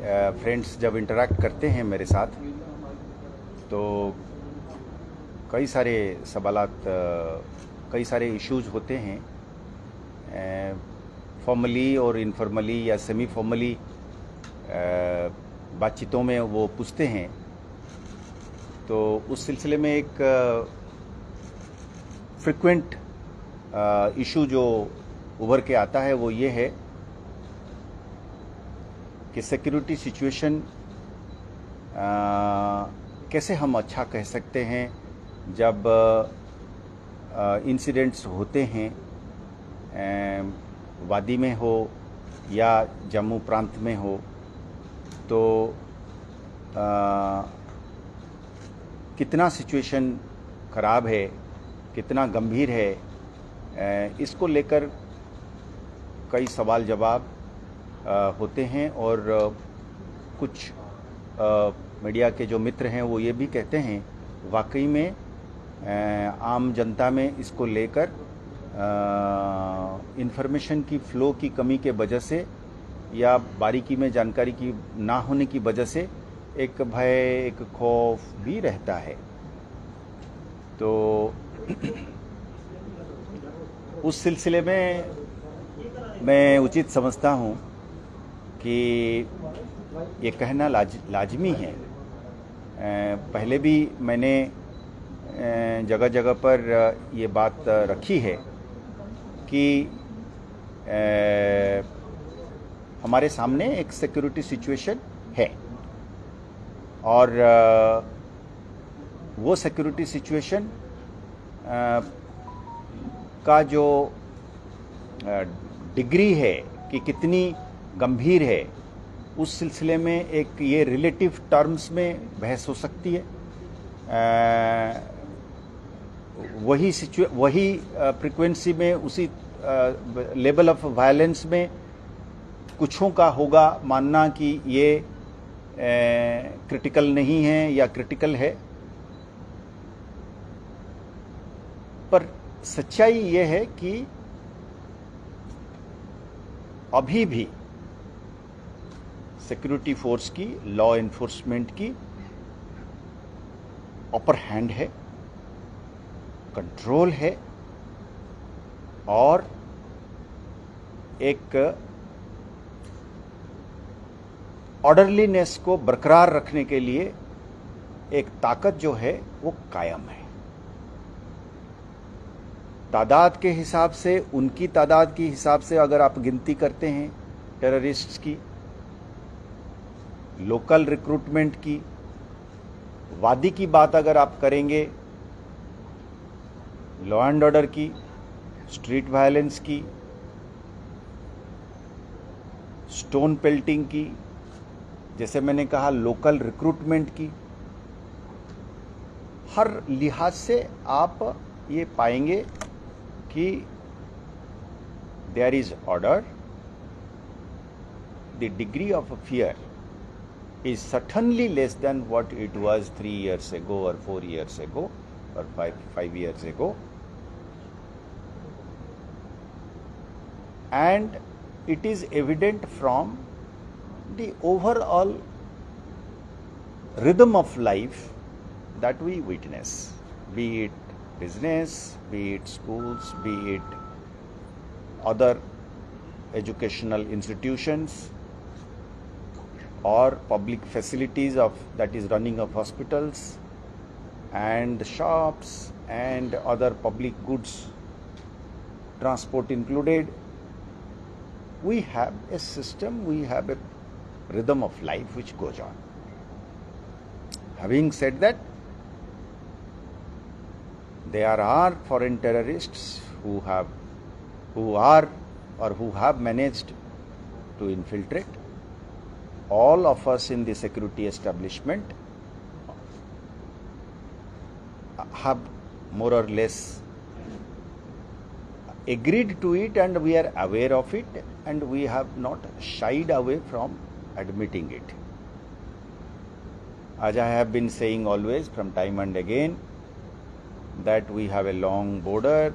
Friends जब interact करते हैं मेरे साथ तो कई सारे सवालात, कई सारे इश्यूज होते हैं, फॉर्मली और इनफॉर्मली या सेमी फॉर्मली बातचीतों में वो पूछते हैं। तो उस सिलसिले में एक फ्रिक्वेंट इशू जो उभर के आता है वो ये है कि सिक्योरिटी सिचुएशन कैसे हम अच्छा कह सकते हैं जब इंसिडेंट्स होते हैं, वादी में हो या जम्मू प्रांत में हो, तो कितना सिचुएशन ख़राब है, कितना गंभीर है, इसको लेकर कई सवाल जवाब होते हैं। और कुछ मीडिया के जो मित्र हैं वो ये भी कहते हैं वाकई में आम जनता में इसको लेकर इंफॉर्मेशन की फ़्लो की कमी के वजह से या बारीकी में जानकारी की ना होने की वजह से एक भय, एक खौफ भी रहता है। तो उस सिलसिले में मैं उचित समझता हूँ कि ये कहना लाजमी है। पहले भी मैंने जगह जगह पर ये बात रखी है कि हमारे सामने एक सिक्योरिटी सिचुएशन है और वो सिक्योरिटी सिचुएशन का जो डिग्री है कि कितनी गंभीर है, उस सिलसिले में एक ये रिलेटिव टर्म्स में बहस हो सकती है। वही फ्रीक्वेंसी में, उसी लेवल ऑफ वायलेंस में कुछों का होगा मानना कि ये क्रिटिकल नहीं है या क्रिटिकल है, पर सच्चाई ये है कि अभी भी सिक्योरिटी फोर्स की, लॉ एनफोर्समेंट की अपर हैंड है, कंट्रोल है और एक ऑर्डरलीनेस को बरकरार रखने के लिए एक ताकत जो है वो कायम है। तादाद के हिसाब से, उनकी तादाद के हिसाब से अगर आप गिनती करते हैं टेररिस्ट्स की, लोकल रिक्रूटमेंट की, वादी की बात अगर आप करेंगे, लॉ एंड ऑर्डर की, स्ट्रीट वायलेंस की, स्टोन पेल्टिंग की, जैसे मैंने कहा लोकल रिक्रूटमेंट की, हर लिहाज से आप ये पाएंगे कि there is order, the degree of fear is certainly less than what it was 3 years ago or 4 years ago or 5 years ago, and it is evident from the overall rhythm of life that we witness, be it business, be it schools, be it other educational institutions or public facilities of that is running of hospitals and shops and other public goods, transport included. We have a system, we have a rhythm of life which goes on. Having said that, there are foreign terrorists who are or who have managed to infiltrate. All of us in the security establishment have more or less agreed to it, and we are aware of it, and we have not shied away from admitting it. As I have been saying always from time and again, that we have a long border,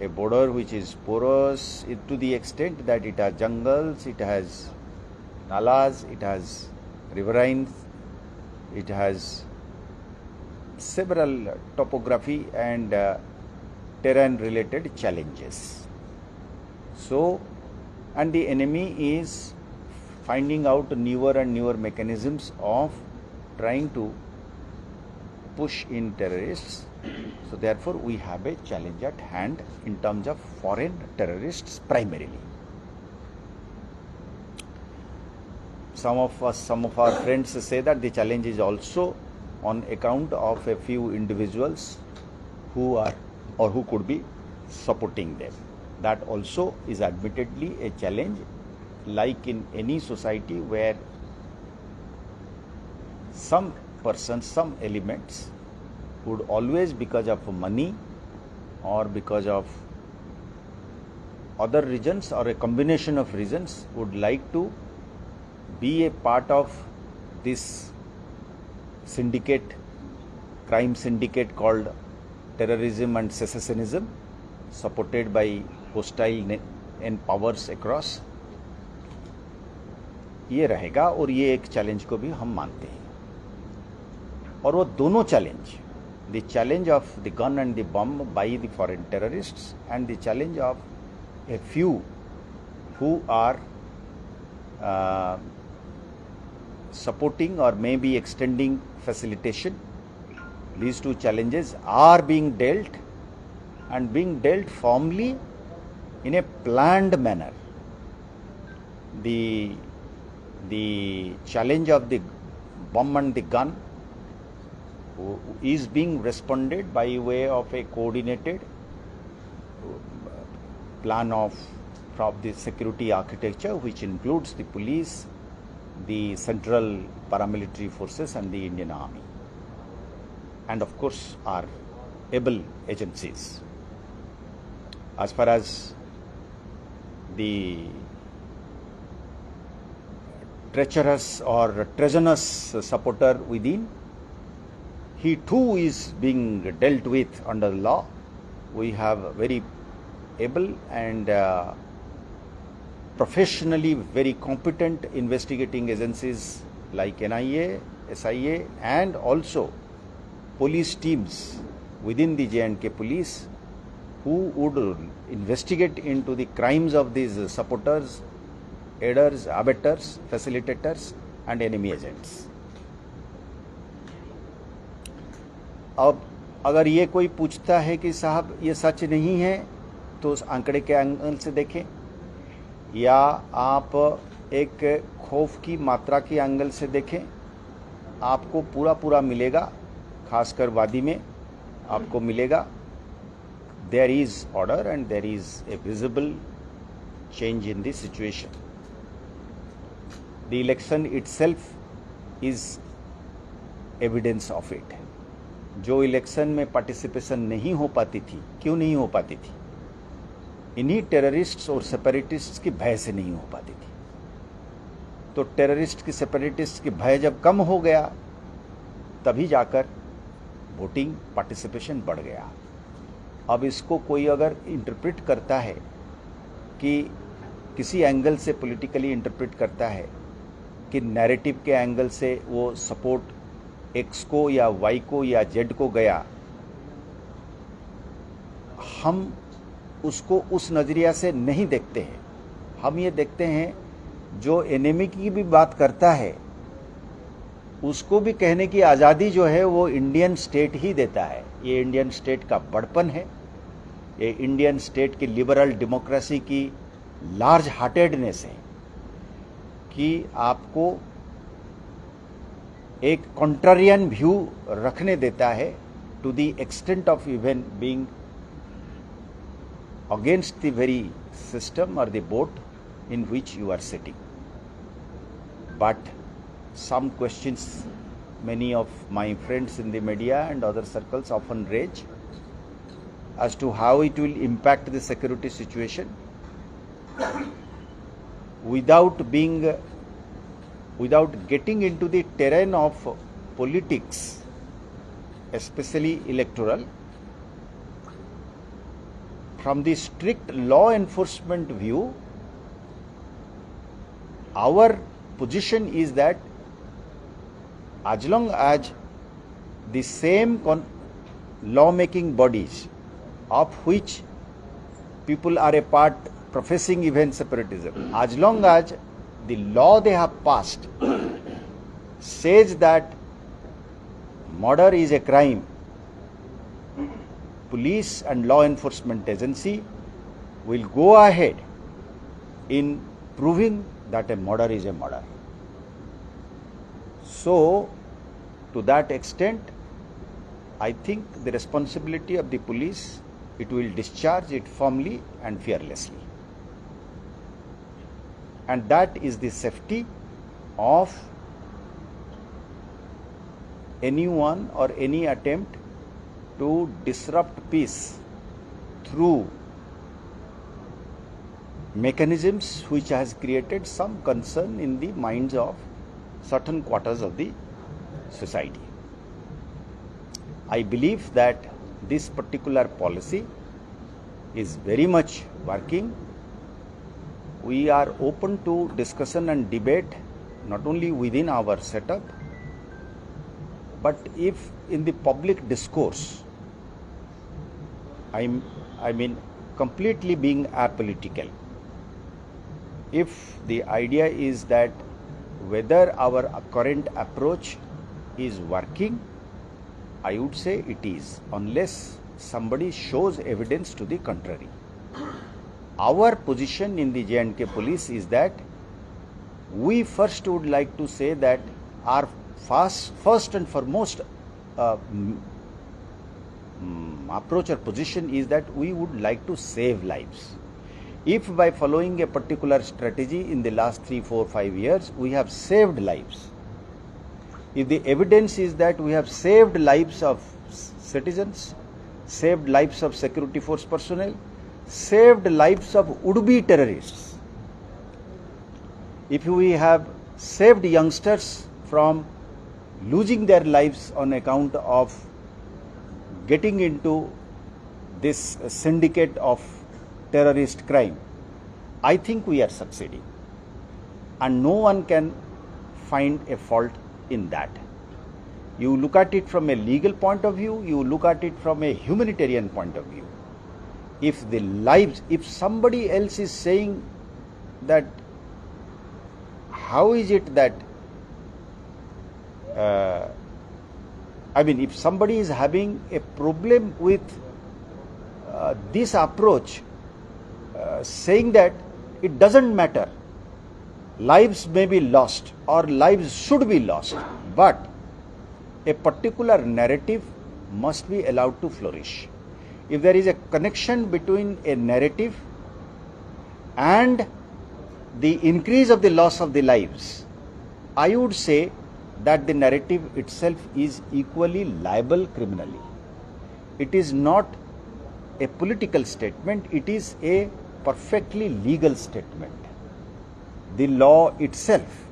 a border which is porous to the extent that it has jungles, it has nalas, it has riverines, it has several topography and terrain related challenges. So, and the enemy is finding out newer and newer mechanisms of trying to push in terrorists. So therefore we have a challenge at hand in terms of foreign terrorists primarily. Some of our friends say that the challenge is also on account of a few individuals who are or who could be supporting them. That also is admittedly a challenge, like in any society where some persons, some elements would always, because of money or because of other reasons or a combination of reasons, would like to be a part of this syndicate, crime syndicate called terrorism and secessionism, supported by hostile and powers across. ये रहेगा और ये एक challenge को भी हम मानते हैं. और वो दोनों challenge, the challenge of the gun and the bomb by the foreign terrorists and the challenge of a few who are supporting or maybe extending facilitation, these two challenges are being dealt and being dealt firmly in a planned manner. The challenge of the bomb and the gun is being responded by way of a coordinated plan from the security architecture, which includes the police, the central paramilitary forces and the Indian Army, and of course our able agencies. As far as the treacherous or treasonous supporter within, he too is being dealt with under the law. We have very able and professionally very competent investigating agencies like NIA, SIA, and also police teams within the J&K police who would investigate into the crimes of these supporters, aiders, abettors, facilitators and enemy agents. अब अगर ये कोई पूछता है कि साहब ये सच नहीं है, तो उस आंकड़े के एंगल से देखें, या आप एक खौफ की मात्रा के एंगल से देखें, आपको पूरा मिलेगा. खासकर वादी में आपको मिलेगा. There is order and there is a visible change in the situation. The election itself is evidence of it. जो इलेक्शन में पार्टिसिपेशन नहीं हो पाती थी, क्यों नहीं हो पाती थी? इन्हीं टेररिस्ट्स और सेपरेटिस्ट्स की भय से नहीं हो पाती थी. तो टेररिस्ट की, सेपरेटिस्ट की भय जब कम हो गया, तभी जाकर वोटिंग पार्टिसिपेशन बढ़ गया. अब इसको कोई अगर इंटरप्रेट करता है कि किसी एंगल से पॉलिटिकली इंटरप्रेट करता है कि नैरेटिव के एंगल से वो सपोर्ट एक्स को या वाई को या जेड को गया, हम उसको उस नज़रिया से नहीं देखते हैं. हम ये देखते हैं जो एनिमी की भी बात करता है उसको भी कहने की आज़ादी जो है वो इंडियन स्टेट ही देता है. ये इंडियन स्टेट का बड़पन है, ये इंडियन स्टेट की लिबरल डेमोक्रेसी की लार्ज हार्टेडनेस है कि आपको एक कॉन्ट्रारियन व्यू रखने देता है to the extent of even being against the very system or the boat in which you are sitting. But some questions many of my friends in the media and other circles often raise as to how it will impact the security situation without getting into the terrain of politics, especially electoral. From the strict law enforcement view, our position is that as long as the same law-making bodies of which people are a part professing even separatism, as long as the law they have passed says that murder is a crime, police and law enforcement agency will go ahead in proving that a murder is a murder. So, to that extent, I think the responsibility of the police, it will discharge it firmly and fearlessly. And that is the safety of anyone or any attempt to disrupt peace through mechanisms which has created some concern in the minds of certain quarters of the society. I believe that this particular policy is very much working. We are open to discussion and debate not only within our setup, but if in the public discourse, I mean completely being apolitical, if the idea is that whether our current approach is working, I would say it is, unless somebody shows evidence to the contrary. Our position in the J&K police is that we first would like to say that our first and foremost approach or position is that we would like to save lives. If by following a particular strategy in the last 3, 4, 5 years, we have saved lives, if the evidence is that we have saved lives of citizens, saved lives of security force personnel, saved lives of would-be terrorists, if we have saved youngsters from losing their lives on account of getting into this syndicate of terrorist crime, I think we are succeeding, and no one can find a fault in that. You look at it from a legal point of view, you look at it from a humanitarian point of view. If the lives, if somebody else is saying that, how is it that if somebody is having a problem with this approach, saying that it doesn't matter, lives may be lost or lives should be lost, but a particular narrative must be allowed to flourish. If there is a connection between a narrative and the increase of the loss of the lives, I would say that the narrative itself is equally liable criminally. It is not a political statement, it is a perfectly legal statement. The law itself,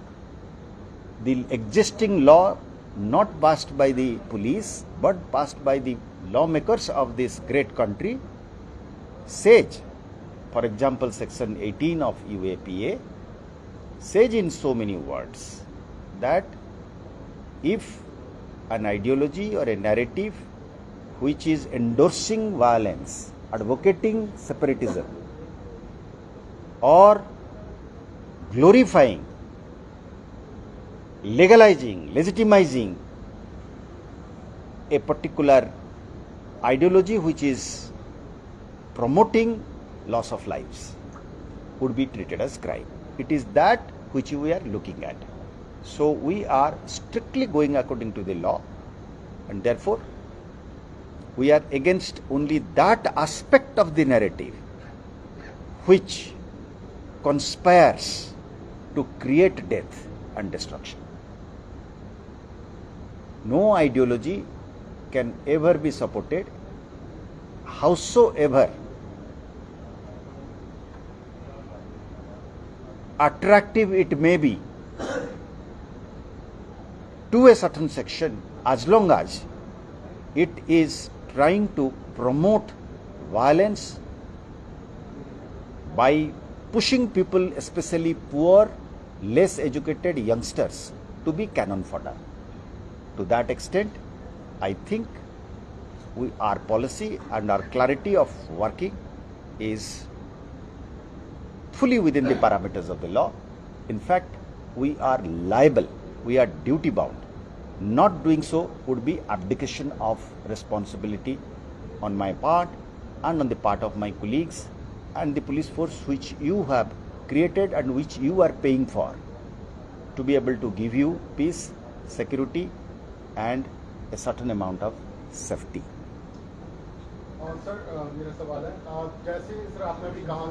the existing law not passed by the police but passed by the lawmakers of this great country, says, for example, section 18 of UAPA says in so many words that if an ideology or a narrative which is endorsing violence, advocating separatism, or glorifying, legalizing, legitimizing a particular ideology which is promoting loss of lives, would be treated as crime. It is that which we are looking at. So we are strictly going according to the law, and therefore we are against only that aspect of the narrative which conspires to create death and destruction. No ideology can ever be supported, howsoever attractive it may be to a certain section, as long as it is trying to promote violence by pushing people, especially poor less educated youngsters to be cannon fodder. To that extent, I think our policy and our clarity of working is fully within the parameters of the law. In fact, we are liable, we are duty bound. Not doing so would be abdication of responsibility on my part and on the part of my colleagues and the police force which you have created and which you are paying for to be able to give you peace, security and a certain amount of safety. और sir मेरा सवाल है जैसे sir आपने अभी कहा